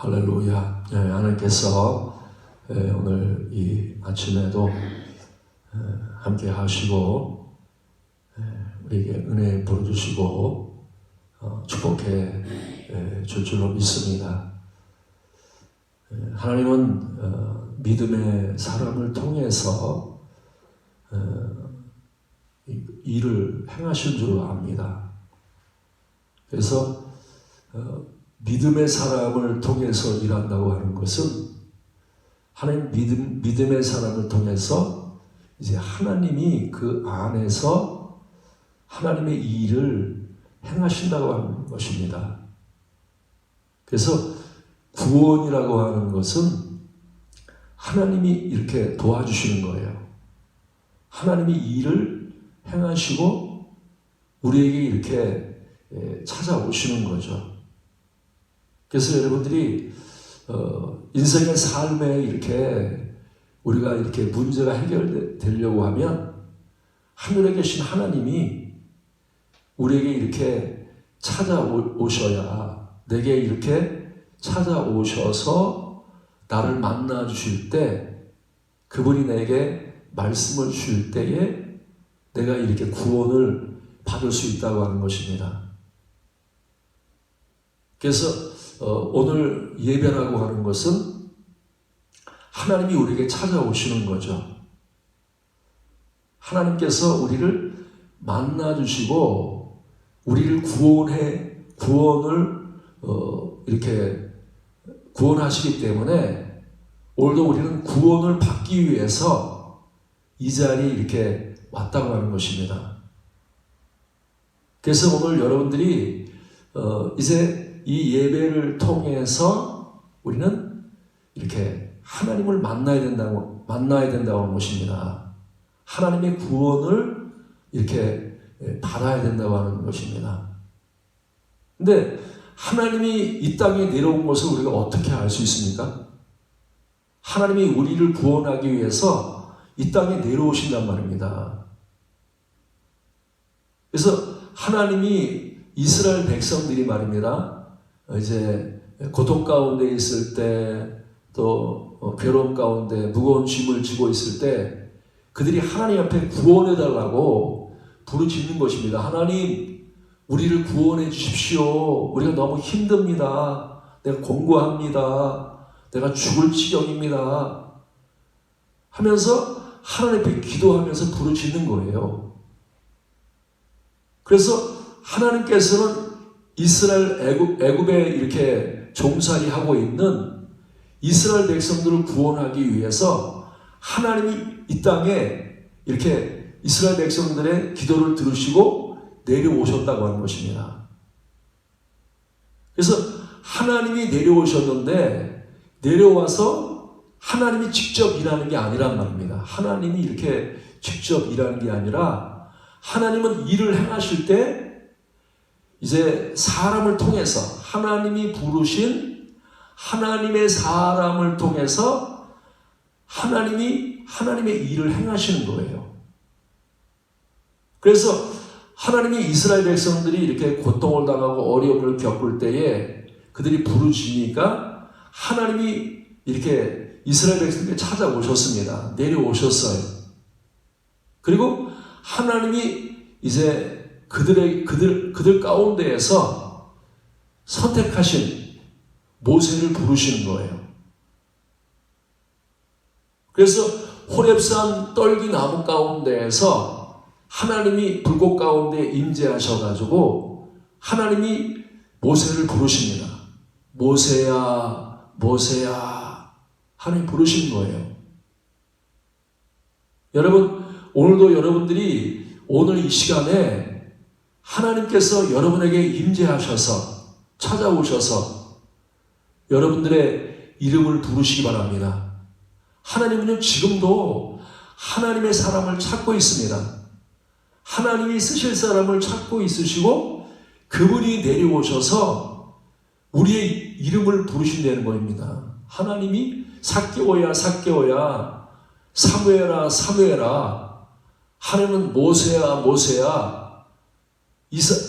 할렐루야. 하나님께서 오늘 이 아침에도 함께 하시고 우리에게 은혜 부어주시고 축복해 줄 줄로 믿습니다. 하나님은 믿음의 사람을 통해서 일을 행하신 줄 압니다. 그래서 믿음의 사람을 통해서 일한다고 하는 것은 하나님 믿음의 사람을 통해서 이제 하나님이 그 안에서 하나님의 일을 행하신다고 하는 것입니다. 그래서 구원이라고 하는 것은 하나님이 이렇게 도와주시는 거예요. 하나님이 일을 행하시고 우리에게 이렇게 찾아오시는 거죠. 그래서 여러분들이 인생의 삶에 이렇게 우리가 이렇게 문제가 해결되려고 하면 하늘에 계신 하나님이 우리에게 이렇게 찾아오셔야, 내게 이렇게 찾아오셔서 나를 만나 주실 때, 그분이 내게 말씀을 주실 때에 내가 이렇게 구원을 받을 수 있다고 하는 것입니다. 그래서 오늘 예배라고 하는 것은 하나님이 우리에게 찾아오시는 거죠. 하나님께서 우리를 만나주시고 우리를 구원을 이렇게 구원하시기 때문에 오늘도 우리는 구원을 받기 위해서 이 자리에 이렇게 왔다고 하는 것입니다. 그래서 오늘 여러분들이 이제 이 예배를 통해서 우리는 이렇게 하나님을 만나야 된다고 하는 것입니다. 하나님의 구원을 이렇게 받아야 된다고 하는 것입니다. 근데 하나님이 이 땅에 내려온 것을 우리가 어떻게 알 수 있습니까? 하나님이 우리를 구원하기 위해서 이 땅에 내려오신단 말입니다. 그래서 하나님이 이스라엘 백성들이 말입니다. 이제 고통 가운데 있을 때, 또 괴로움 가운데 무거운 짐을 지고 있을 때 그들이 하나님 앞에 구원해 달라고 부르짖는 것입니다. 하나님, 우리를 구원해 주십시오. 우리가 너무 힘듭니다. 내가 공고합니다. 내가 죽을 지경입니다. 하면서 하나님 앞에 기도하면서 부르짖는 거예요. 그래서 하나님께서는 이스라엘 애굽에 이렇게 종살이하고 있는 이스라엘 백성들을 구원하기 위해서 하나님이 이 땅에 이렇게 이스라엘 백성들의 기도를 들으시고 내려오셨다고 하는 것입니다. 그래서 하나님이 내려오셨는데 내려와서 하나님이 직접 일하는 게 아니란 말입니다. 하나님이 이렇게 직접 일하는 게 아니라 하나님은 일을 행하실 때 이제 사람을 통해서 하나님이 부르신 하나님의 사람을 통해서 하나님이 하나님의 일을 행하시는 거예요. 그래서 하나님이 이스라엘 백성들이 이렇게 고통을 당하고 어려움을 겪을 때에 그들이 부르짖으니까 하나님이 이렇게 이스라엘 백성들이 찾아오셨습니다. 내려오셨어요. 그리고 하나님이 이제 그들 가운데에서 선택하신 모세를 부르시는 거예요. 그래서 호렙산 떨기나무 가운데에서 하나님이 불꽃 가운데 임재하셔가지고 하나님이 모세를 부르십니다. 모세야, 모세야, 하나님 부르신 거예요. 여러분, 오늘도 여러분들이 오늘 이 시간에 하나님께서 여러분에게 임재하셔서 찾아오셔서 여러분들의 이름을 부르시기 바랍니다. 하나님은 지금도 하나님의 사람을 찾고 있습니다. 하나님이 쓰실 사람을 찾고 있으시고 그분이 내려오셔서 우리의 이름을 부르신다는 겁니다. 하나님이 삭개오야 삭개오야, 사무엘아 사무엘아, 하나님은 모세야 모세야,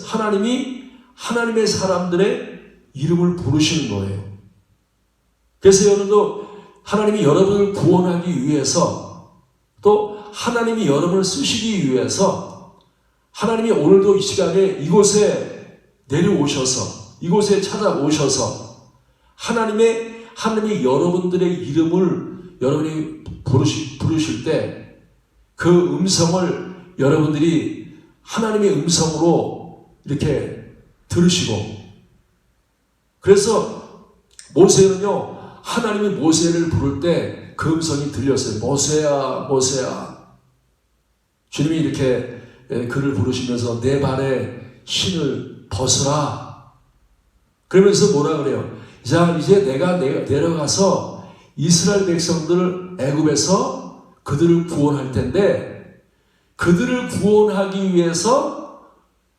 하나님이 하나님의 사람들의 이름을 부르시는 거예요. 그래서 여러분도 하나님이 여러분을 구원하기 위해서 또 하나님이 여러분을 쓰시기 위해서 하나님이 오늘도 이 시간에 이곳에 내려오셔서 이곳에 찾아오셔서 하나님이 여러분들의 이름을 여러분이 부르실 때 그 음성을 여러분들이 하나님의 음성으로 이렇게 들으시고, 그래서 모세는요, 하나님이 모세를 부를 때 그 음성이 들렸어요. 모세야, 모세야. 주님이 이렇게 그를 부르시면서 내 발에 신을 벗으라. 그러면서 뭐라 그래요? 자, 이제 내가 내려가서 이스라엘 백성들을 애굽에서 그들을 구원할 텐데, 그들을 구원하기 위해서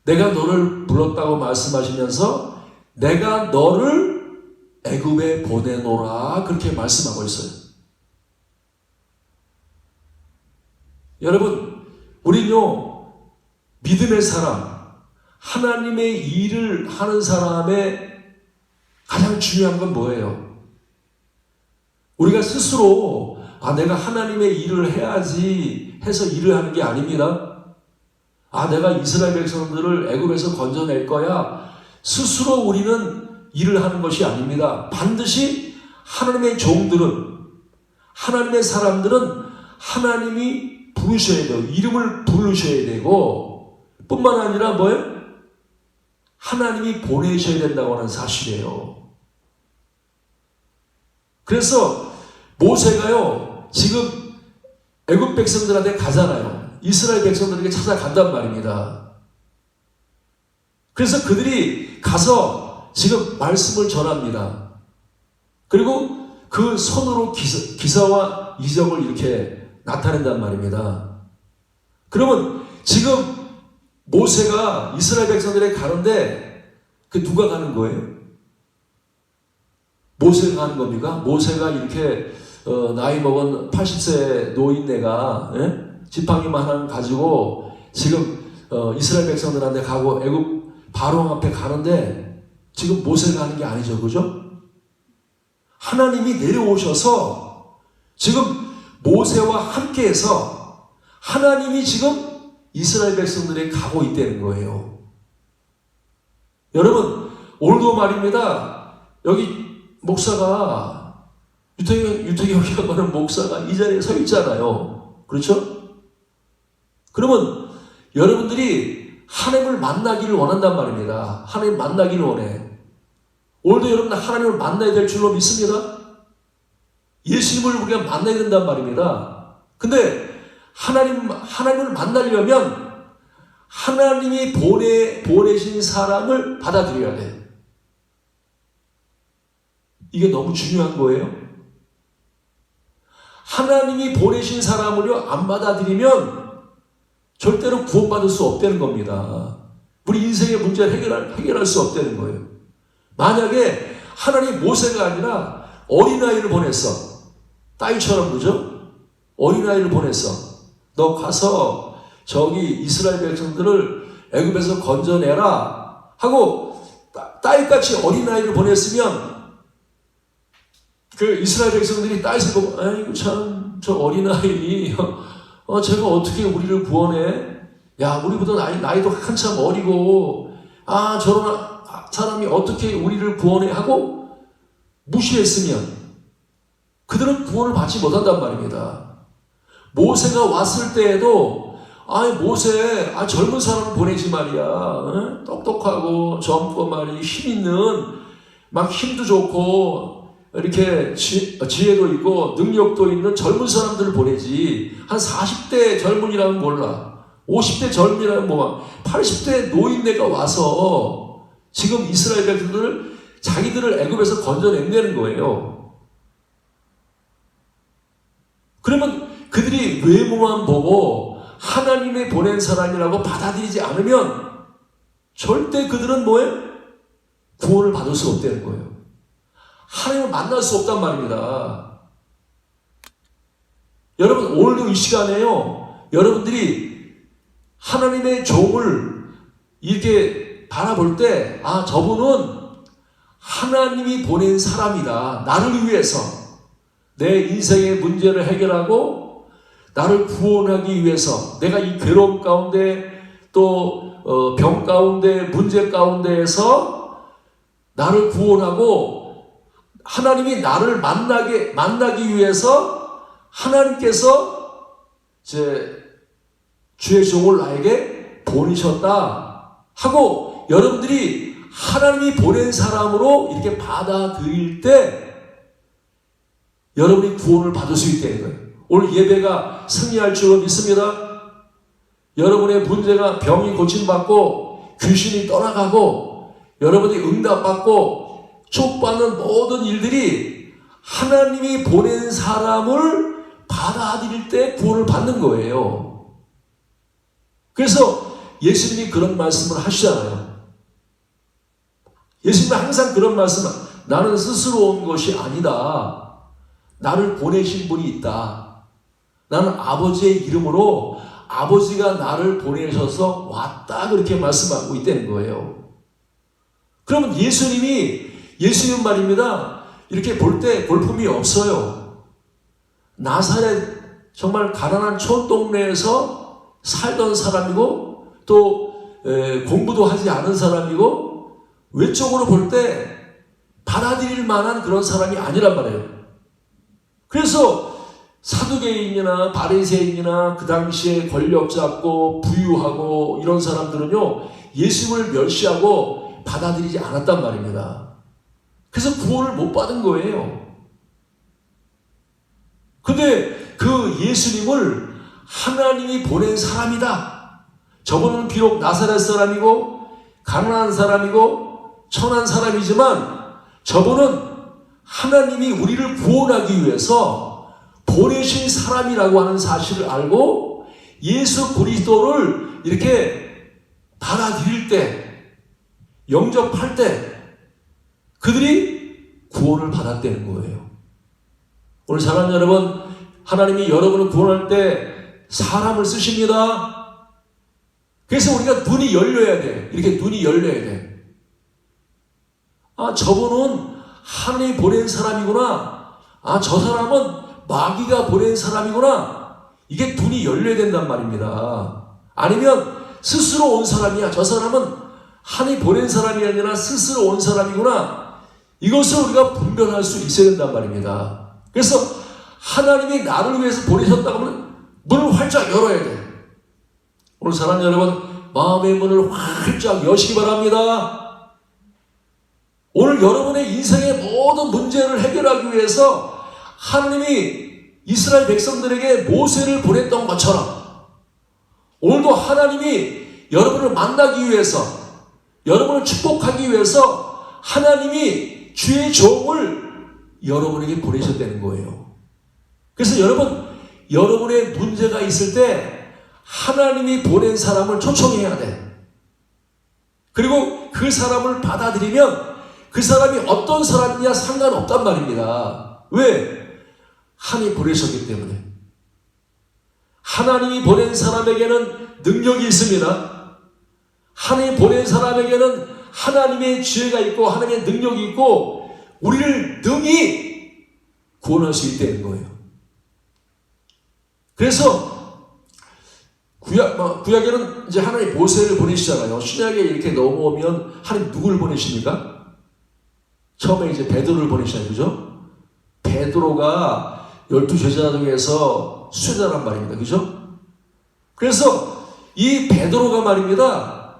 내가 너를 불렀다고 말씀하시면서 내가 너를 애굽에 보내노라, 그렇게 말씀하고 있어요. 여러분, 우리는요, 믿음의 사람, 하나님의 일을 하는 사람의 가장 중요한 건 뭐예요? 우리가 스스로 내가 하나님의 일을 해야지 해서 일을 하는 게 아닙니다. 내가 이스라엘 백성들을 애굽에서 건져낼 거야. 스스로 우리는 일을 하는 것이 아닙니다. 반드시 하나님의 종들은, 하나님의 사람들은 하나님이 부르셔야 돼요. 이름을 부르셔야 되고, 뿐만 아니라 뭐예요? 하나님이 보내셔야 된다고 하는 사실이에요. 그래서 모세가요, 지금 애굽 백성들한테 가잖아요. 이스라엘 백성들에게 찾아간단 말입니다. 그래서 그들이 가서 지금 말씀을 전합니다. 그리고 그 손으로 기사와 이적을 이렇게 나타낸단 말입니다. 그러면 지금 모세가 이스라엘 백성들에게 가는데 그 누가 가는 거예요? 모세가 가는 겁니까? 모세가 이렇게 나이 먹은 80세 노인네가 지팡이만 하나 가지고 지금 이스라엘 백성들한테 가고 애굽 바로왕 앞에 가는데 지금 모세가 하는 게 아니죠. 그죠? 하나님이 내려오셔서 지금 모세와 함께해서 하나님이 지금 이스라엘 백성들에게 가고 있다는 거예요. 여러분, 오늘도 말입니다. 여기 목사가 유태경이라고 하는 목사가 이 자리에 서 있잖아요. 그렇죠? 그러면 여러분들이 하나님을 만나기를 원한단 말입니다. 하나님 만나기를 원해. 오늘도 여러분 하나님을 만나야 될 줄로 믿습니다. 예수님을 우리가 만나야 된단 말입니다. 근데 하나님을 만나려면 하나님이 보내신 사람을 받아들여야 돼요. 이게 너무 중요한 거예요. 하나님이 보내신 사람을요, 안 받아들이면 절대로 구원받을 수 없다는 겁니다. 우리 인생의 문제를 해결할 수 없다는 거예요. 만약에 하나님 모세가 아니라 어린아이를 보냈어. 딸처럼, 그죠? 어린아이를 보냈어. 너 가서 저기 이스라엘 백성들을 애굽에서 건져내라 하고 딸같이 어린아이를 보냈으면 그 이스라엘 백성들이 딸을 보고, 아이고 참 저 어린아이 제가 어떻게 우리를 구원해? 야, 우리보다 나이도 한참 어리고 저런 사람이 어떻게 우리를 구원해? 하고 무시했으면 그들은 구원을 받지 못한단 말입니다. 모세가 왔을 때에도 모세 젊은 사람을 보내지 말이야. 똑똑하고 젊고 말이 힘 있는, 막 힘도 좋고 이렇게 지혜도 있고 능력도 있는 젊은 사람들을 보내지. 한 40대 젊은이라면 몰라. 50대 젊은이라면 뭐 80대 노인네가 와서 지금 이스라엘 백성들을 자기들을 애굽에서 건져낸다는 거예요. 그러면 그들이 외모만 보고 하나님이 보낸 사람이라고 받아들이지 않으면 절대 그들은 뭐예요? 구원을 받을 수 없다는 거예요. 하나님을 만날 수 없단 말입니다. 여러분, 오늘도 이 시간에요, 여러분들이 하나님의 종을 이렇게 바라볼 때, 저분은 하나님이 보낸 사람이다. 나를 위해서 내 인생의 문제를 해결하고 나를 구원하기 위해서 내가 이 괴로움 가운데 또 병 가운데 문제 가운데에서 나를 구원하고 하나님이 나를 만나기 위해서 하나님께서 주의 종을 나에게 보내셨다 하고 여러분들이 하나님이 보낸 사람으로 이렇게 받아들일 때 여러분이 구원을 받을 수 있다는 거예요. 오늘 예배가 승리할 줄로 믿습니다. 여러분의 문제가 병이 고침받고 귀신이 떠나가고 여러분이 응답받고 축복받는 모든 일들이 하나님이 보낸 사람을 받아들일 때 구원을 받는 거예요. 그래서 예수님이 그런 말씀을 하시잖아요. 예수님은 항상 그런 말씀을 나는 스스로 온 것이 아니다. 나를 보내신 분이 있다. 나는 아버지의 이름으로 아버지가 나를 보내셔서 왔다 그렇게 말씀하고 있다는 거예요. 그러면 예수님 말입니다. 이렇게 볼 때 볼품이 없어요. 나사렛 정말 가난한 촌동네에서 살던 사람이고 또 공부도 하지 않은 사람이고 외적으로 볼 때 받아들일 만한 그런 사람이 아니란 말이에요. 그래서 사두개인이나 바리새인이나 그 당시에 권력 잡고 부유하고 이런 사람들은요 예수님을 멸시하고 받아들이지 않았단 말입니다. 그래서 구원을 못 받은 거예요. 근데 그 예수님을 하나님이 보낸 사람이다. 저분은 비록 나사렛 사람이고 가난한 사람이고 천한 사람이지만 저분은 하나님이 우리를 구원하기 위해서 보내신 사람이라고 하는 사실을 알고 예수 그리스도를 이렇게 받아들일 때 영접할 때 그들이 구원을 받았다는 거예요. 오늘 사랑하는 여러분, 하나님이 여러분을 구원할 때 사람을 쓰십니다. 그래서 우리가 눈이 열려야 돼. 이렇게 눈이 열려야 돼. 아, 저분은 하나님이 보낸 사람이구나. 아, 저 사람은 마귀가 보낸 사람이구나. 이게 눈이 열려야 된단 말입니다. 아니면 스스로 온 사람이야. 저 사람은 하나님이 보낸 사람이 아니라 스스로 온 사람이구나. 이것을 우리가 분별할 수 있어야 된단 말입니다. 그래서 하나님이 나를 위해서 보내셨다고 하면 문을 활짝 열어야 돼. 오늘 사랑하는 여러분, 마음의 문을 활짝 여시기 바랍니다. 오늘 여러분의 인생의 모든 문제를 해결하기 위해서 하나님이 이스라엘 백성들에게 모세를 보냈던 것처럼 오늘도 하나님이 여러분을 만나기 위해서 여러분을 축복하기 위해서 하나님이 주의 종을 여러분에게 보내셨다는 거예요. 그래서 여러분의 문제가 있을 때 하나님이 보낸 사람을 초청해야 돼. 그리고 그 사람을 받아들이면 그 사람이 어떤 사람이냐 상관없단 말입니다. 왜? 하나님이 보내셨기 때문에. 하나님이 보낸 사람에게는 능력이 있습니다. 하나님이 보낸 사람에게는 하나님의 지혜가 있고 하나님의 능력이 있고 우리를 능히 구원할 수 있다는 거예요. 그래서 구약에는 이제 하나님 모세를 보내시잖아요. 신약에 이렇게 넘어오면 하나님 누구를 보내십니까? 처음에 이제 베드로를 보내시잖아요. 그죠? 베드로가 12제자 중에서 수제자란 말입니다. 그죠? 그래서 이 베드로가 말입니다.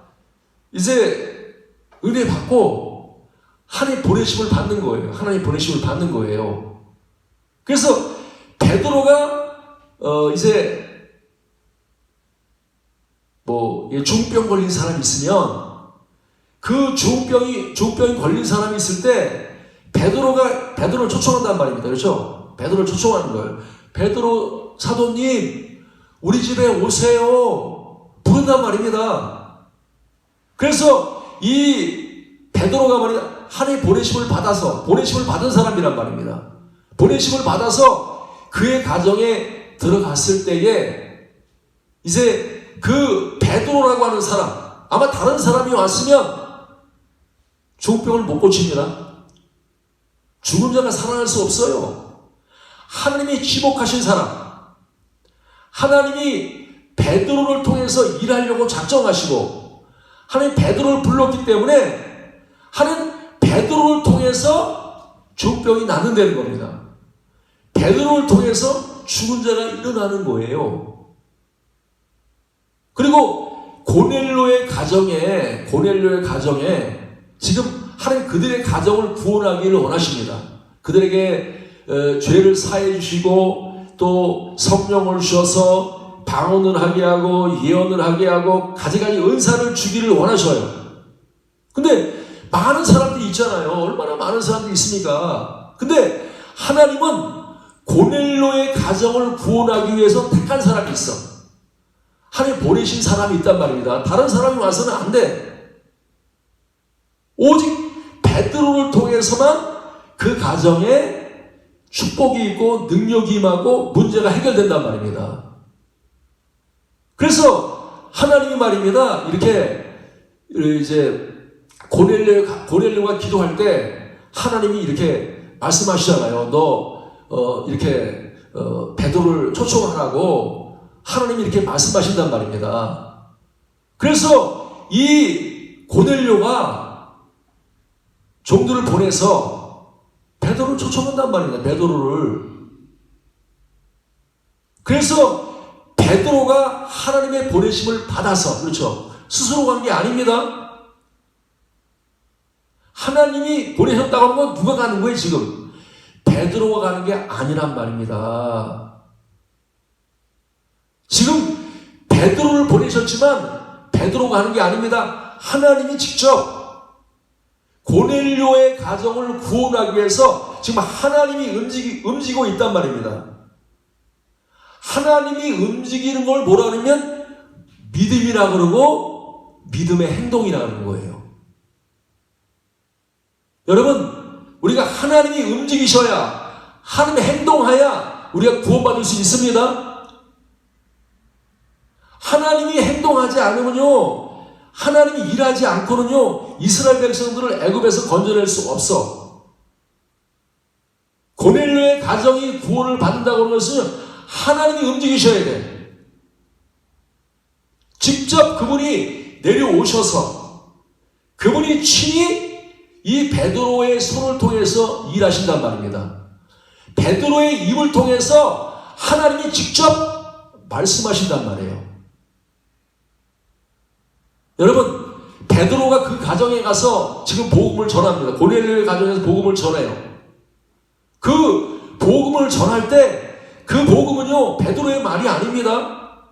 이제 은혜 받고 하나님 보내심을 받는 거예요. 하나님 보내심을 받는 거예요. 그래서 베드로가 이제 중병 걸린 사람이 있으면 그 중병이 걸린 사람이 있을 때 베드로를 초청한단 말입니다. 그렇죠? 베드로를 초청하는 거예요. 베드로 사도님, 우리 집에 오세요. 부른단 말입니다. 그래서 이 베드로가 말이야, 하나님의 보내심을 받은 사람이란 말입니다. 보내심을 받아서 그의 가정에 들어갔을 때에 이제 그 베드로라고 하는 사람, 아마 다른 사람이 왔으면 중병을 못 고칩니다. 죽은 자가 살아날 수 없어요. 하나님이 지목하신 사람, 하나님이 베드로를 통해서 일하려고 작정하시고 하나님 베드로를 불렀기 때문에 하나님 베드로를 통해서 죽병이 낫는다는 겁니다. 베드로를 통해서 죽은 자가 일어나는 거예요. 그리고 고넬료의 가정에 지금 하나님 그들의 가정을 구원하기를 원하십니다. 그들에게 죄를 사해 주시고 또 성령을 주셔서 방언을 하게 하고 예언을 하게 하고 가지가지 은사를 주기를 원하셔요. 근데 많은 사람들이 있잖아요. 얼마나 많은 사람들이 있습니까? 근데 하나님은 고넬료의 가정을 구원하기 위해서 택한 사람이 있어. 하나님 보내신 사람이 있단 말입니다. 다른 사람이 와서는 안 돼. 오직 베드로를 통해서만 그 가정에 축복이 있고 능력이 임하고 문제가 해결된단 말입니다. 그래서 하나님이 말입니다. 이렇게 이제 고넬료가 기도할 때 하나님이 이렇게 말씀하시잖아요. 너 이렇게 베드로를 초청하라고 하나님이 이렇게 말씀하신단 말입니다. 그래서 이 고넬료가 종들을 보내서 베드로를 초청한단 말입니다. 베드로를. 그래서 베드로가 하나님의 보내심을 받아서, 그렇죠, 스스로 간 게 아닙니다. 하나님이 보내셨다고 하는 건 누가 가는 거예요 지금? 베드로가 가는 게 아니란 말입니다. 지금 베드로를 보내셨지만 베드로가 가는 게 아닙니다. 하나님이 직접 고넬료의 가정을 구원하기 위해서 지금 하나님이 움직이고 있단 말입니다. 하나님이 움직이는 걸 뭐라 그러면 믿음이라 그러고 믿음의 행동이라 그러는 거예요. 여러분, 우리가 하나님이 움직이셔야, 하나님의 행동하야 우리가 구원받을 수 있습니다. 하나님이 행동하지 않으면요, 하나님이 일하지 않고는요, 이스라엘 백성들을 애굽에서 건져낼 수 없어. 고넬료의 가정이 구원을 받는다고 하는 것은 하나님이 움직이셔야 돼. 직접 그분이 내려오셔서 그분이 친히 이 베드로의 손을 통해서 일하신단 말입니다. 베드로의 입을 통해서 하나님이 직접 말씀하신단 말이에요. 여러분, 베드로가 그 가정에 가서 지금 복음을 전합니다. 고넬료의 가정에서 복음을 전해요. 그 복음을 전할 때 그 복음은요, 베드로의 말이 아닙니다.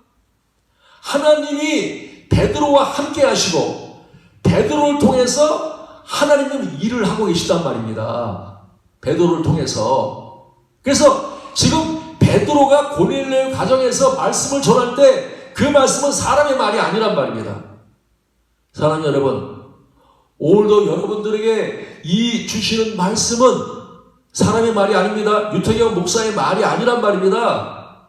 하나님이 베드로와 함께 하시고 베드로를 통해서 하나님은 일을 하고 계시단 말입니다. 베드로를 통해서. 그래서 지금 베드로가 고넬료의 가정에서 말씀을 전할 때 그 말씀은 사람의 말이 아니란 말입니다. 사랑하는 여러분, 오늘도 여러분들에게 이 주시는 말씀은 사람의 말이 아닙니다. 유태경 목사의 말이 아니란 말입니다.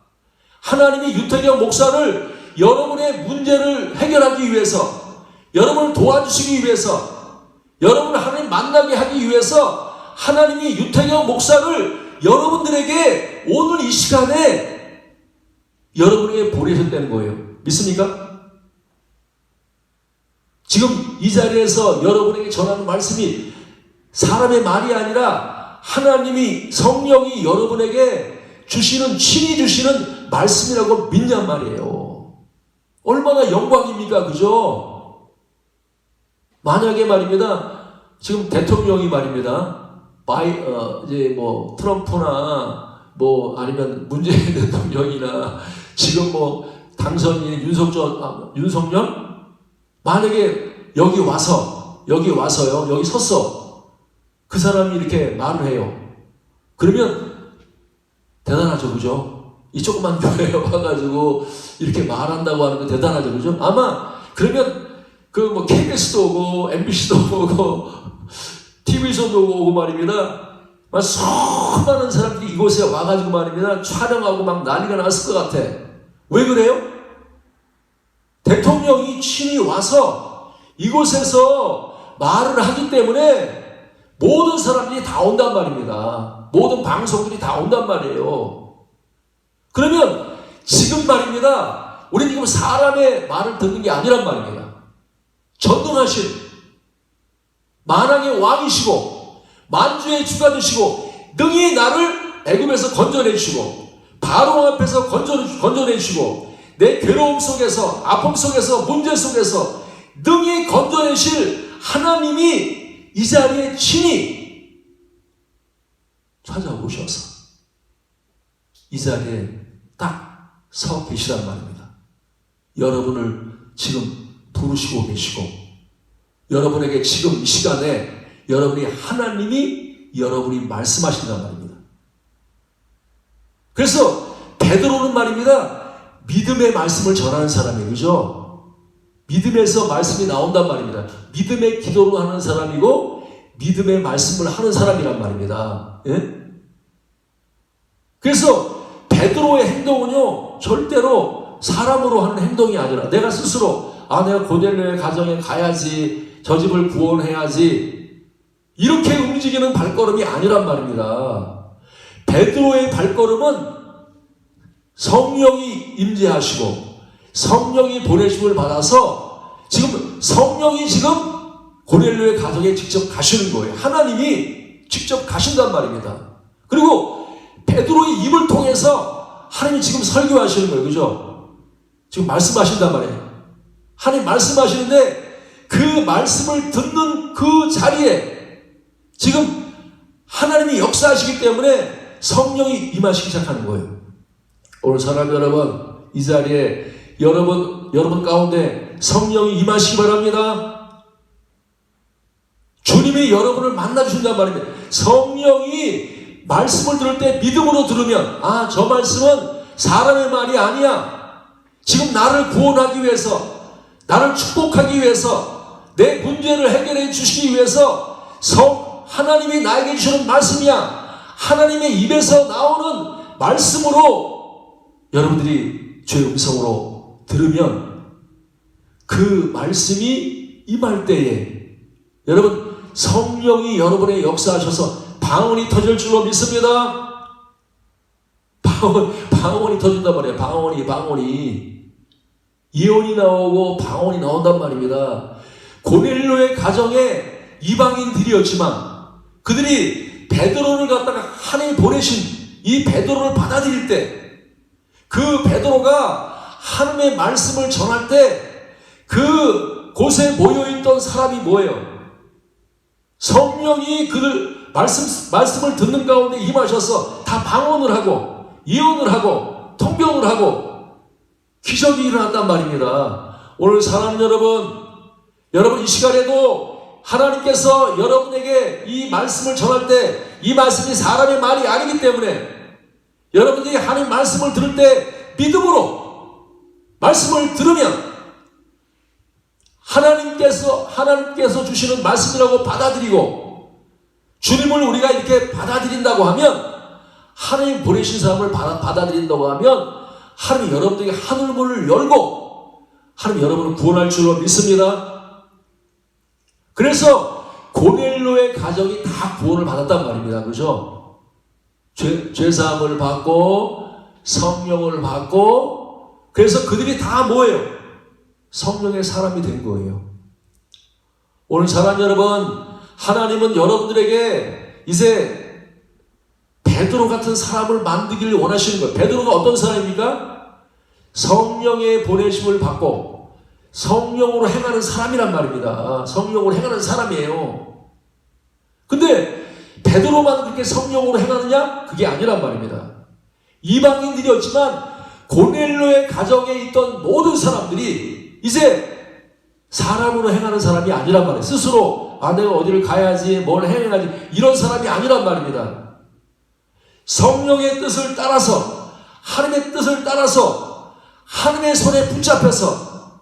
하나님이 유태경 목사를 여러분의 문제를 해결하기 위해서, 여러분을 도와주시기 위해서, 여러분을 하나님 만나게 하기 위해서 하나님이 유태경 목사를 여러분들에게 오늘 이 시간에 여러분에게 보내셨다는 거예요. 믿습니까? 지금 이 자리에서 여러분에게 전하는 말씀이 사람의 말이 아니라 하나님이, 성령이 여러분에게 주시는, 친히 주시는 말씀이라고 믿냔 말이에요. 얼마나 영광입니까? 그죠? 만약에 말입니다, 지금 대통령이 말입니다, 이제 뭐 트럼프나 뭐 아니면 문재인 대통령이나 지금 뭐 당선인 윤석열 만약에 여기 와서요, 여기 섰어. 그 사람이 이렇게 말을 해요. 그러면 대단하죠, 그죠? 이 조그만 교회에 와가지고 이렇게 말한다고 하는 거 대단하죠, 그죠? 아마 그러면 그 뭐 KBS도 오고 MBC도 오고 TV에서도 오고 말입니다. 막 수많은 사람들이 이곳에 와가지고 말입니다, 촬영하고 막 난리가 났을 것 같아. 왜 그래요? 대통령이 친히 와서 이곳에서 말을 하기 때문에 모든 사람들이 다 온단 말입니다. 모든 방송들이 다 온단 말이에요. 그러면 지금 말입니다. 우리는 지금 사람의 말을 듣는 게 아니란 말입니다. 전능하신 만왕의 왕이시고 만주의 주가 되시고 능히 나를 애굽에서 건져내시고 바로 앞에서 건져내시고 내 괴로움 속에서 아픔 속에서 문제 속에서 능히 건져내실 하나님이 이 자리에 친히 찾아오셔서 이 자리에 딱 서 계시란 말입니다. 여러분을 지금 부르시고 계시고 여러분에게 지금 이 시간에 여러분이 말씀하신단 말입니다. 그래서 베드로는 말입니다. 믿음의 말씀을 전하는 사람이에요. 그죠? 믿음에서 말씀이 나온단 말입니다. 믿음의 기도로 하는 사람이고 믿음의 말씀을 하는 사람이란 말입니다. 예? 그래서 베드로의 행동은요 절대로 사람으로 하는 행동이 아니라 내가 스스로 내가 고넬료의 가정에 가야지 저 집을 구원해야지 이렇게 움직이는 발걸음이 아니란 말입니다. 베드로의 발걸음은 성령이 임재하시고 성령이 보내심을 받아서 지금 성령이 지금 고넬료의 가정에 직접 가시는 거예요. 하나님이 직접 가신단 말입니다. 그리고 베드로의 입을 통해서 하나님이 지금 설교하시는 거예요. 그죠? 지금 말씀하신단 말이에요. 하나님 말씀하시는데 그 말씀을 듣는 그 자리에 지금 하나님이 역사하시기 때문에 성령이 임하시기 시작하는 거예요. 오늘 사랑하는 여러분, 이 자리에 여러분 가운데 성령이 임하시기 바랍니다. 주님이 여러분을 만나주신단 말입니다. 성령이 말씀을 들을 때 믿음으로 들으면 저 말씀은 사람의 말이 아니야. 지금 나를 구원하기 위해서 나를 축복하기 위해서 내 문제를 해결해 주시기 위해서 하나님이 나에게 주시는 말씀이야. 하나님의 입에서 나오는 말씀으로 여러분들이 주의 음성으로 들으면 그 말씀이 임할 때에 여러분 성령이 여러분의 역사하셔서 방언이 터질 줄로 믿습니다. 방언이 터진단 말이에요. 방언이 예언이 나오고 방언이 나온단 말입니다. 고넬료의 가정에 이방인들이었지만 그들이 베드로를 갖다가 하나님이 보내신 이 베드로를 받아들일 때 그 베드로가 하나님의 말씀을 전할 때 그 곳에 모여있던 사람이 뭐예요? 성령이 그들 말씀을 듣는 가운데 임하셔서 다 방언을 하고 예언을 하고 통병을 하고 기적이 일어났단 말입니다. 오늘 사랑하는 여러분 이 시간에도 하나님께서 여러분에게 이 말씀을 전할 때 이 말씀이 사람의 말이 아니기 때문에 여러분들이 하나님 말씀을 들을 때 믿음으로 말씀을 들으면 하나님께서 주시는 말씀이라고 받아들이고 주님을 우리가 이렇게 받아들인다고 하면 하나님 보내신 사람을 받아들인다고 하면 하나님이 여러분들에게 하늘문을 열고 하나님 여러분을 구원할 줄로 믿습니다. 그래서 고넬료의 가정이 다 구원을 받았단 말입니다. 그죠? 죄사함을 받고 성령을 받고 그래서 그들이 다 뭐예요? 성령의 사람이 된 거예요. 오늘 사랑하는 여러분, 하나님은 여러분들에게 이제 베드로 같은 사람을 만들기를 원하시는 거예요. 베드로가 어떤 사람입니까? 성령의 보내심을 받고 성령으로 행하는 사람이란 말입니다. 성령으로 행하는 사람이에요. 근데 베드로만 그렇게 성령으로 행하느냐? 그게 아니란 말입니다. 이방인들이었지만 고넬료의 가정에 있던 모든 사람들이 이제 사람으로 행하는 사람이 아니란 말이에요. 스스로 내가 어디를 가야지 뭘 해야지 이런 사람이 아니란 말입니다. 성령의 뜻을 따라서 하나님의 뜻을 따라서 하나님의 손에 붙잡혀서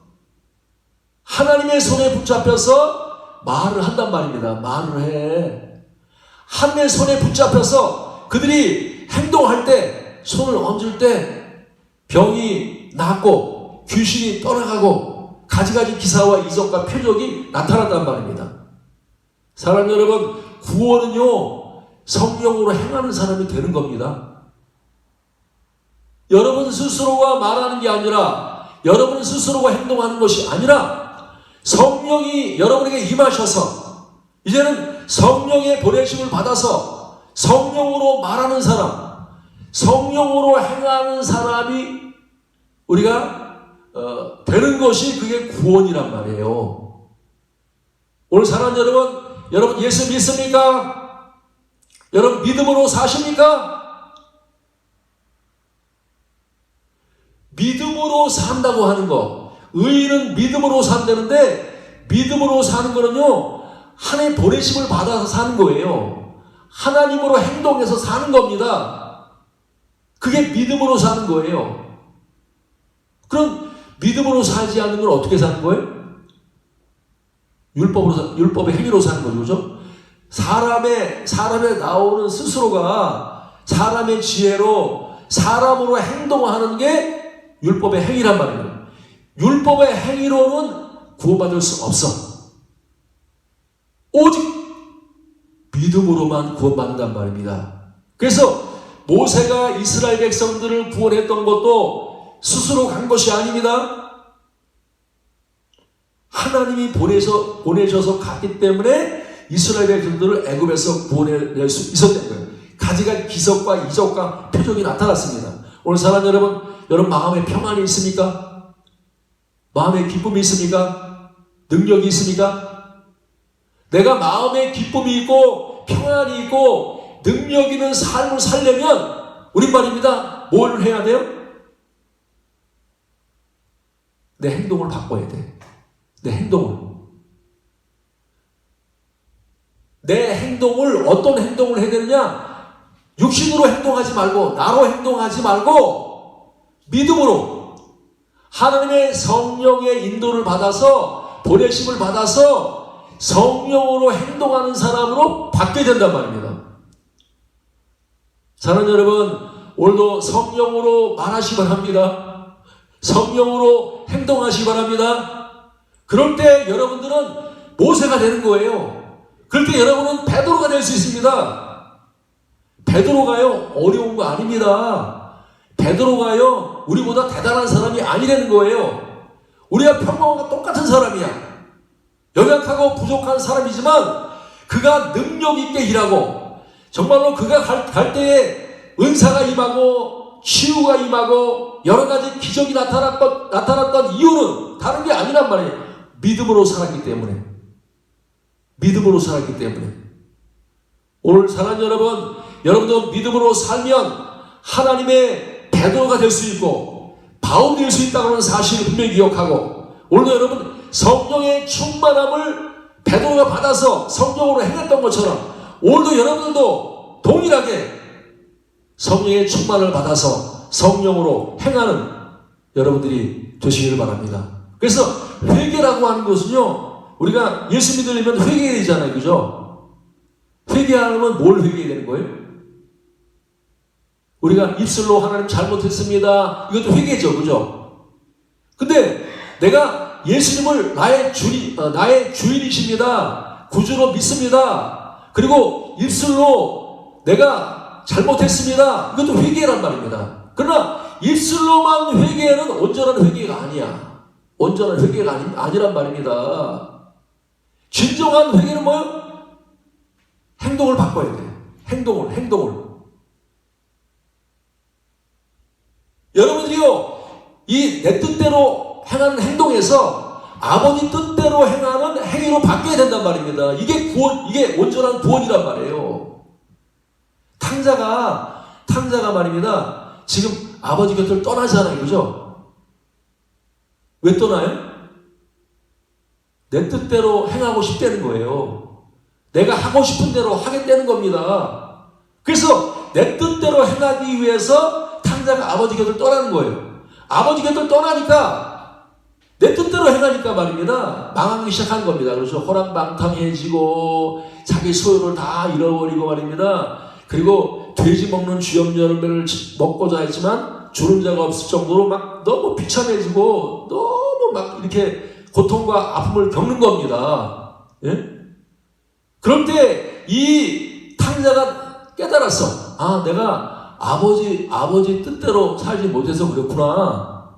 하나님의 손에 붙잡혀서 말을 한단 말입니다. 말을 해. 하나님의 손에 붙잡혀서 그들이 행동할 때 손을 얹을 때 병이 낫고 귀신이 떠나가고 가지가지 기사와 이적과 표적이 나타난단 말입니다. 사랑하는 여러분, 구원은요, 성령으로 행하는 사람이 되는 겁니다. 여러분 스스로가 말하는 게 아니라, 여러분 스스로가 행동하는 것이 아니라, 성령이 여러분에게 임하셔서, 이제는 성령의 보내심을 받아서 성령으로 말하는 사람, 성령으로 행하는 사람이 우리가 되는 것이 그게 구원이란 말이에요. 오늘 사랑하는 여러분 예수 믿습니까? 여러분 믿음으로 사십니까? 믿음으로 산다고 하는 거, 의인은 믿음으로 산다는데, 믿음으로 사는 거는요, 하나님의 보내심을 받아서 사는 거예요. 하나님으로 행동해서 사는 겁니다. 그게 믿음으로 사는 거예요. 그럼 믿음으로 살지 않는 건 어떻게 사는 거예요? 율법의 행위로 사는 거죠. 그죠? 사람의 나오는 스스로가 사람의 지혜로 사람으로 행동하는 게 율법의 행위란 말이에요. 율법의 행위로는 구원받을 수 없어. 오직 믿음으로만 구원받는단 말입니다. 그래서 모세가 이스라엘 백성들을 구원했던 것도 스스로 간 것이 아닙니다. 하나님이 보내셔서 갔기 때문에 이스라엘 백성들을 애굽에서 구원해낼 수 있었던 거예요. 가지가 기적과 이적과 표적이 나타났습니다. 오늘 사랑하는 여러분 마음에 평안이 있습니까? 마음에 기쁨이 있습니까? 능력이 있습니까? 내가 마음에 기쁨이 있고 평안이 있고 능력 있는 삶을 살려면 우리 말입니다. 뭘 해야 돼요? 내 행동을 바꿔야 돼. 내 행동을 어떤 행동을 해야 되느냐? 육신으로 행동하지 말고 나로 행동하지 말고 믿음으로 하나님의 성령의 인도를 받아서 보내심을 받아서 성령으로 행동하는 사람으로 바뀌어야 된단 말입니다. 사랑하는 여러분, 오늘도 성령으로 말하시기 바랍니다. 성령으로 행동하시기 바랍니다. 그럴 때 여러분들은 모세가 되는 거예요. 그럴 때 여러분은 베드로가 될 수 있습니다. 베드로가요, 어려운 거 아닙니다. 베드로가요, 우리보다 대단한 사람이 아니라는 거예요. 우리가 평범한 똑같은 사람이야. 연약하고 부족한 사람이지만 그가 능력 있게 일하고 정말로 그가 갈 때에 은사가 임하고 치유가 임하고 여러 가지 기적이 나타났던 이유는 다른 게 아니란 말이에요. 믿음으로 살았기 때문에. 오늘 사랑하는 여러분도 믿음으로 살면 하나님의 베드로가 될 수 있고 바울이 될 수 있다는 사실을 분명히 기억하고, 오늘도 여러분 성령의 충만함을 베드로가 받아서 성령으로 행했던 것처럼 오늘도 여러분들도 동일하게 성령의 충만을 받아서 성령으로 행하는 여러분들이 되시기를 바랍니다. 그래서 회개라고 하는 것은요, 우리가 예수 믿으려면 회개해야 되잖아요. 그죠? 회개하려면 뭘 회개해야 되는 거예요? 우리가 입술로 하나님 잘못했습니다. 이것도 회개죠. 그죠? 근데 내가 예수님을 나의 주인이십니다. 구주로 믿습니다. 그리고 입술로 내가 잘못했습니다. 이것도 회개란 말입니다. 그러나 입술로만 회개는 온전한 회개가 아니야. 온전한 회개가 아니란 말입니다. 진정한 회개는 뭐예요? 행동을 바꿔야 돼. 행동을. 여러분들이요, 이 내 뜻대로 행하는 행동에서 아버지 뜻대로 행하는 행위로 바뀌어야 된단 말입니다. 이게 온전한 구원이란 말이에요. 탕자가 말입니다. 지금 아버지 곁을 떠나잖아요. 그죠? 왜 떠나요? 내 뜻대로 행하고 싶다는 거예요. 내가 하고 싶은 대로 하겠다는 겁니다. 그래서 내 뜻대로 행하기 위해서 탕자가 아버지 곁을 떠나는 거예요. 아버지 곁을 떠나니까 내 뜻대로 행하니까 말입니다. 망하기 시작한 겁니다. 그래서 호랑방탕해지고 자기 소유를 다 잃어버리고 말입니다. 그리고 돼지 먹는 쥐염려를 먹고자 했지만 주는 자가 없을 정도로 막 너무 비참해지고 너무 막 이렇게 고통과 아픔을 겪는 겁니다. 예? 그럴 때 이 탕자가 깨달았어. 아, 내가 아버지 뜻대로 살지 못해서 그렇구나.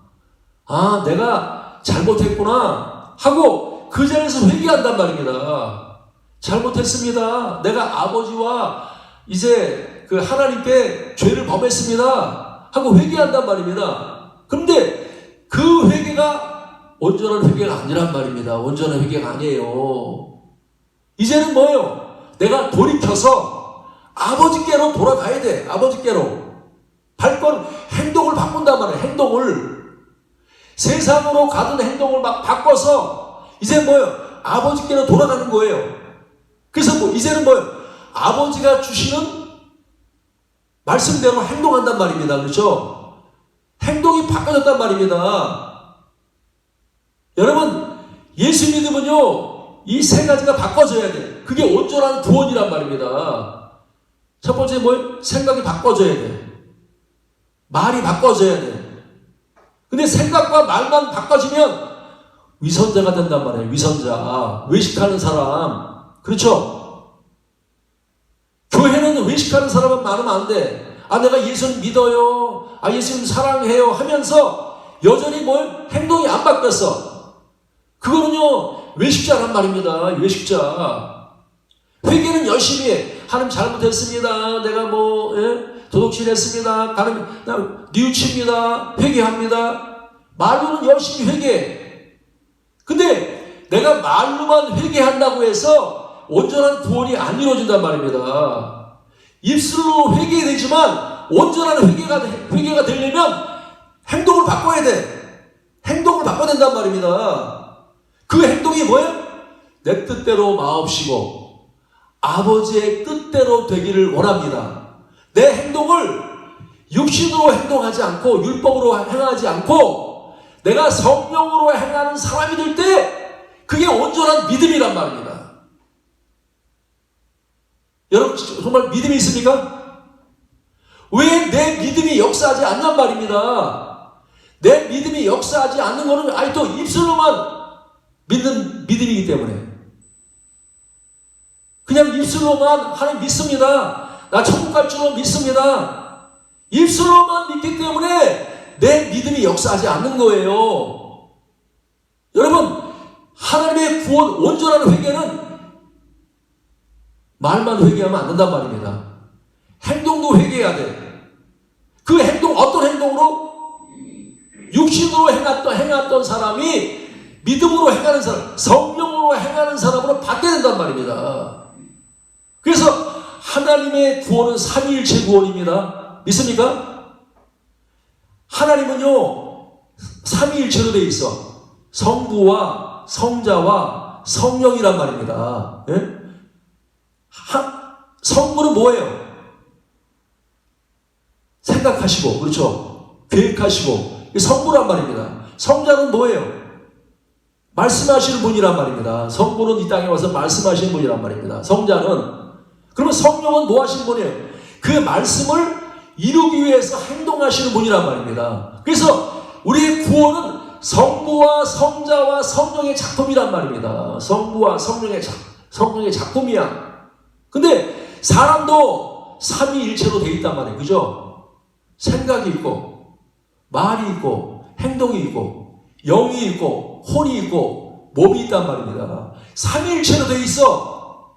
아, 내가 잘못했구나. 하고 그 자리에서 회개한단 말입니다. 잘못했습니다. 내가 아버지와 이제 그 하나님께 죄를 범했습니다. 하고 회개한단 말입니다. 그런데 그 회개가 온전한 회개가 아니란 말입니다. 온전한 회개가 아니에요. 이제는 뭐예요? 내가 돌이켜서 아버지께로 돌아가야 돼. 아버지께로. 발걸음, 행동을 바꾼단 말이에요. 행동을. 세상으로 가던 행동을 막 바꿔서 이제 뭐예요? 아버지께로 돌아가는 거예요. 그래서 뭐 이제는 뭐예요? 아버지가 주시는 말씀대로 행동한단 말입니다. 그렇죠? 행동이 바꿔졌단 말입니다. 여러분, 예수 믿으면요, 이 세 가지가 바꿔져야 돼. 그게 온전한 구원이란 말입니다. 첫 번째 뭐예요? 생각이 바꿔져야 돼. 말이 바꿔져야 돼. 근데 생각과 말만 바꿔지면 위선자가 된단 말이에요. 위선자. 외식하는 사람. 그렇죠? 교회는 외식하는 사람은 많으면 안 돼. 아, 내가 예수님 믿어요. 아, 예수님 사랑해요. 하면서 여전히 뭘? 행동이 안 바뀌었어. 그거는요, 외식자란 말입니다. 외식자. 회개는 열심히 해. 하나님 잘못했습니다. 내가 뭐, 도둑질 했습니다. 하나님, 뉘우칩니다. 회개합니다. 말로는 열심히 회개해. 근데 내가 말로만 회개한다고 해서 온전한 구원이 안 이루어진단 말입니다. 입술로 회개되지만 온전한 회개가 되려면 행동을 바꿔야 돼. 행동을 바꿔야 된단 말입니다. 그 행동이 뭐예요? 내 뜻대로 마옵시고 아버지의 뜻대로 되기를 원합니다. 내 행동을 육신으로 행동하지 않고 율법으로 행하지 않고 내가 성령으로 행하는 사람이 될 때 그게 온전한 믿음이란 말입니다. 여러분 정말 믿음이 있습니까? 왜 내 믿음이 역사하지 않냔 말입니다. 내 믿음이 역사하지 않는 것은 아직도 입술로만 믿는 믿음이기 때문에 그냥 입술로만 하나님 믿습니다. 나 천국 갈 줄로 믿습니다. 입술로만 믿기 때문에 내 믿음이 역사하지 않는 거예요. 여러분, 하나님의 구원, 온전한 회개는 말만 회개하면 안 된단 말입니다. 행동도 회개해야 돼. 그 행동, 어떤 행동으로? 육신으로 행했던 사람이 믿음으로 행하는 사람, 성령으로 행하는 사람으로 바뀌어야 된단 말입니다. 그래서 하나님의 구원은 삼위일체 구원입니다. 믿습니까? 하나님은요, 삼위일체로 되어 있어. 성부와 성자와 성령이란 말입니다. 예? 성부는 뭐예요? 생각하시고, 그렇죠? 계획하시고, 성부란 말입니다. 성자는 뭐예요? 말씀하시는 분이란 말입니다. 성부는 이 땅에 와서 말씀하시는 분이란 말입니다. 성자는. 그러면 성령은 뭐 하시는 분이에요? 그 말씀을 이루기 위해서 행동하시는 분이란 말입니다. 그래서 우리의 구원은 성부와 성자와 성령의 작품이란 말입니다. 성부와 성령의 작품이야. 근데 사람도 삼위일체로 되어 있단 말이에요. 그죠? 생각이 있고 말이 있고 행동이 있고 영이 있고 혼이 있고 몸이 있단 말입니다. 삼위일체로 되어 있어.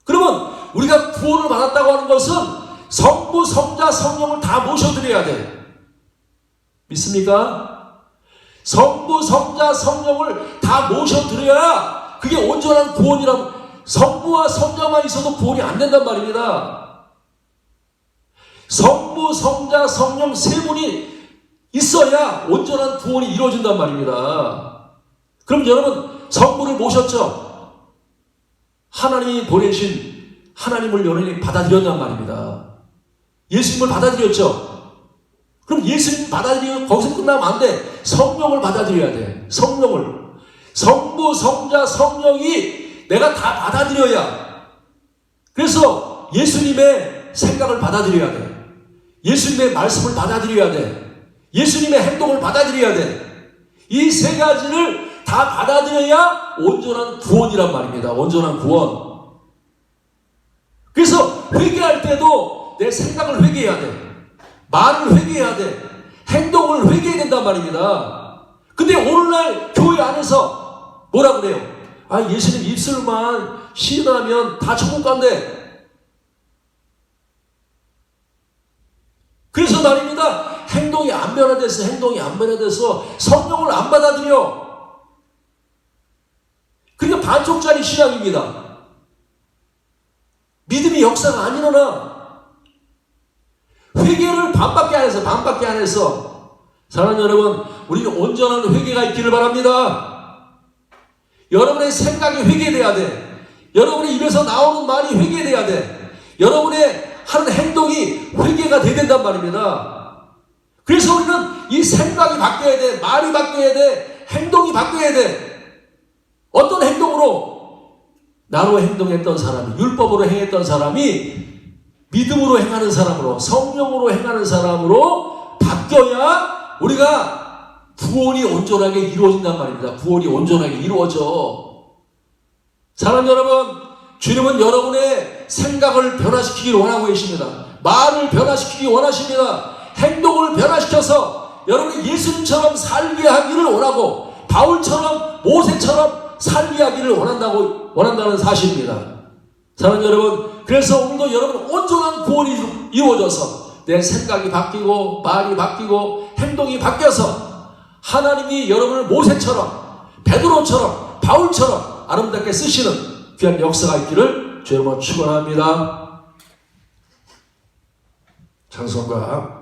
그러면 우리가 구원을 받았다고 하는 것은 성부, 성자, 성령을 다 모셔드려야 돼. 믿습니까? 성부, 성자, 성령을 다 모셔드려야 그게 온전한 구원이라고. 성부와 성자만 있어도 구원이 안 된단 말입니다. 성부, 성자, 성령 세 분이 있어야 온전한 구원이 이루어진단 말입니다. 그럼 여러분 성부를 모셨죠? 하나님이 보내신 하나님을 여러분이 받아들였단 말입니다. 예수님을 받아들였죠? 그럼 예수님 받아들이면 거기서 끝나면 안 돼. 성령을 받아들여야 돼. 성령을. 성부, 성자, 성령이 내가 다 받아들여야. 그래서 예수님의 생각을 받아들여야 돼. 예수님의 말씀을 받아들여야 돼. 예수님의 행동을 받아들여야 돼. 이 세 가지를 다 받아들여야 온전한 구원이란 말입니다. 온전한 구원. 그래서 회개할 때도 내 생각을 회개해야 돼. 말을 회개해야 돼. 행동을 회개해야 된단 말입니다. 근데 오늘날 교회 안에서 뭐라 그래요? 아, 예수님 입술만 시인하면 다 천국 간대. 그래서 말입니다. 행동이 안 변화돼서 성령을 안 받아들여. 그러니까 반쪽짜리 신앙입니다. 믿음의 역사가 안 일어나. 회개를 반밖에 안 해서. 사랑하는 여러분, 우리는 온전한 회개가 있기를 바랍니다. 여러분의 생각이 회개돼야 돼. 여러분의 입에서 나오는 말이 회개돼야 돼. 여러분의 하는 행동이 회개가 돼야 된단 말입니다. 그래서 우리는 이 생각이 바뀌어야 돼. 말이 바뀌어야 돼. 행동이 바뀌어야 돼. 어떤 행동으로? 나로 행동했던 사람이, 율법으로 행했던 사람이 믿음으로 행하는 사람으로, 성령으로 행하는 사람으로 바뀌어야 우리가 구원이 온전하게 이루어진단 말입니다. 구원이 온전하게 이루어져. 사랑하는 여러분, 주님은 여러분의 생각을 변화시키기를 원하고 계십니다. 말을 변화시키기 원하십니다. 행동을 변화시켜서 여러분이 예수님처럼 살게 하기를 원하고, 바울처럼, 모세처럼 살게 하기를 원한다는 사실입니다. 사랑하는 여러분, 그래서 오늘도 여러분 온전한 구원이 이루어져서 내 생각이 바뀌고 말이 바뀌고 행동이 바뀌어서 하나님이 여러분을 모세처럼, 베드로처럼, 바울처럼 아름답게 쓰시는 귀한 역사가 있기를 주의 이름으로 축원합니다. 찬송가